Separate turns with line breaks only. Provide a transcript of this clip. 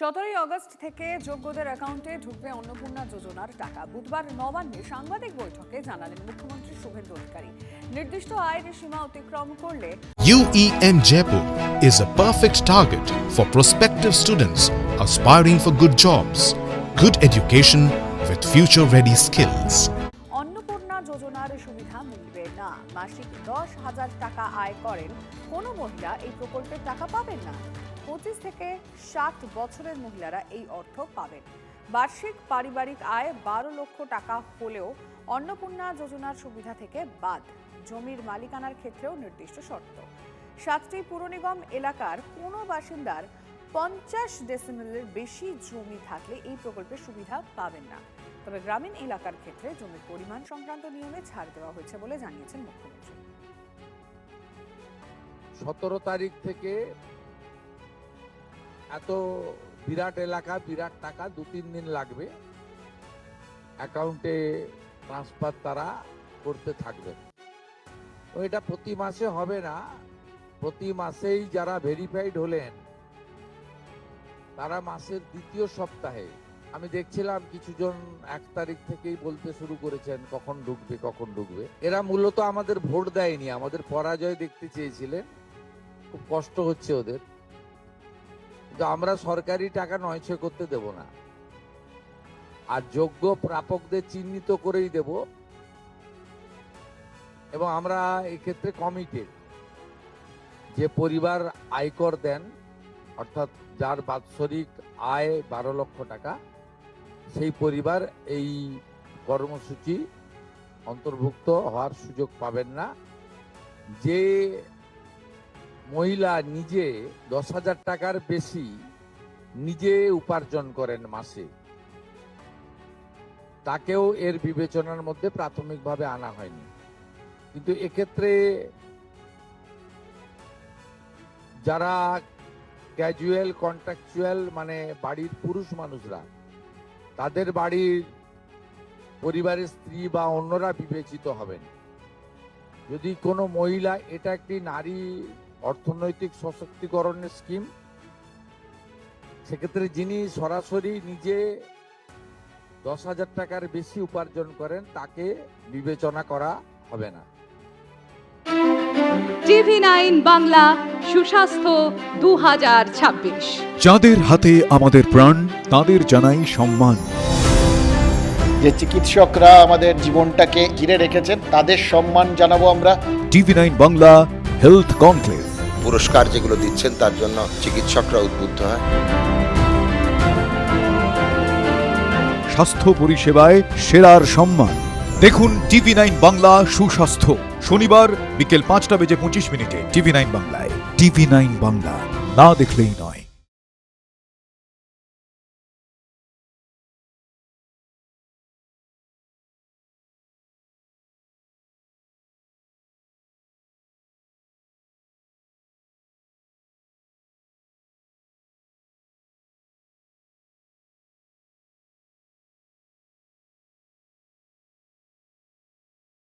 17 August থেকে যোগ্যদের অ্যাকাউন্টে ঢুকবে অন্নপূর্ণা যোজনার টাকা। বুধবার নবান্নে সাংবাদিক বৈঠকে জানালেন মুখ্যমন্ত্রী শুভেন্দু অধিকারী। নির্দিষ্ট আয়ের সীমা অতিক্রম করলে
UEM Jaipur is a perfect target for prospective students aspiring for good jobs, good education with future-ready skills.
Annapurna যোজনার সুবিধা মিলবে না। মাসিক 10,000 টাকা আয় করেন কোনো মহিলা এই প্রকল্পের টাকা পাবেন না। 25 থেকে 60 বছরের মহিলারা এই অর্থ পাবেন। বার্ষিক পারিবারিক আয় 12 লক্ষ টাকা হলেও অন্নপূর্ণা যোজনার সুবিধা থেকে বাদ। জমির মালিকানার ক্ষেত্রেও নির্দিষ্ট শর্ত। 7টি পুর নিগম এলাকার কোনো বাসিন্দার 50 ডেসিমেলের বেশি জমি থাকলে এই প্রকল্পের সুবিধা পাবেন না। তবে গ্রামীণ এলাকার ক্ষেত্রে জমির পরিমাণ সংক্রান্ত নিয়মে ছাড় দেওয়া হয়েছে বলে জানিয়েছেন মুখ্যমন্ত্রী।
17 তারিখ থেকে এত বিরাট এলাকা, বিরাট টাকা 2-3 দিন লাগবে অ্যাকাউন্টে ট্রান্সফার তারা করতে থাকবে। তো এটা প্রতি মাসে হবে না, প্রতি মাসেই যারা ভেরিফাইড হলেন তারা মাসের দ্বিতীয় সপ্তাহে, আমি দেখছিলাম কিছুজন 1 তারিখ থেকেই বলতে শুরু করেছেন কখন ঢুকবে কখন ঢুকবে। এরা মূলত আমাদের ভোট দেয়নি, আমাদের পরাজয় দেখতে চেয়েছিলেন, খুব কষ্ট হচ্ছে ওদের। কিন্তু আমরা সরকারি টাকা নয়ছয় করতে দেব না, আর যোগ্য প্রাপকদের চিহ্নিত করেই দেব। এবং আমরা এক্ষেত্রে কমিটেড, যে পরিবার আয়কর দেন, অর্থাৎ যার বাৎসরিক আয় 12 লক্ষ টাকা, সেই পরিবার এই কর্মসূচি অন্তর্ভুক্ত হওয়ার সুযোগ পাবেন না। যে মহিলা নিজে 10,000 টাকার বেশি নিজে উপার্জন করেন মাসে, তাকেও এর বিবেচনার মধ্যে প্রাথমিকভাবে আনা হয়নি। কিন্তু এক্ষেত্রে যারা ক্যাজুয়াল কন্ট্রাকচুয়াল, মানে বাড়ির পুরুষ মানুষরা, তাদের বাড়ির পরিবারের স্ত্রী বা অন্যরা বিবেচিত হবেন। যদি কোনো মহিলা, এটা একটি নারী অর্থনৈতিক সশক্তিকরণের স্কিম, সেক্ষেত্রে যিনি সরাসরি নিজে 10,000 টাকার বেশি উপার্জন করেন তাকে বিবেচনা করা হবে না।
TV9 বাংলা সুস্বাস্থ্য 2026।
যাদের হাতে আমাদের প্রাণ, তাদের জানাই সম্মান।
যে চিকিৎসকরা আমাদের জীবনটাকে ঘিরে রেখেছেন তাদের সম্মান জানাবো আমরা।
TV9 Bangla health conclave.
পুরস্কার যেগুলো দিচ্ছেন তার জন্য চিকিৎসকরা উদ্বুদ্ধ হয়।
স্বাস্থ্য পরিষেবায় সেরার সম্মান। দেখুন TV9 বাংলা সুস্বাস্থ্য, শনিবার বিকেল 5টা বেজে 25 মিনিটে TV9 বাংলায়। TV9 বাংলা, না দেখলেই নয়।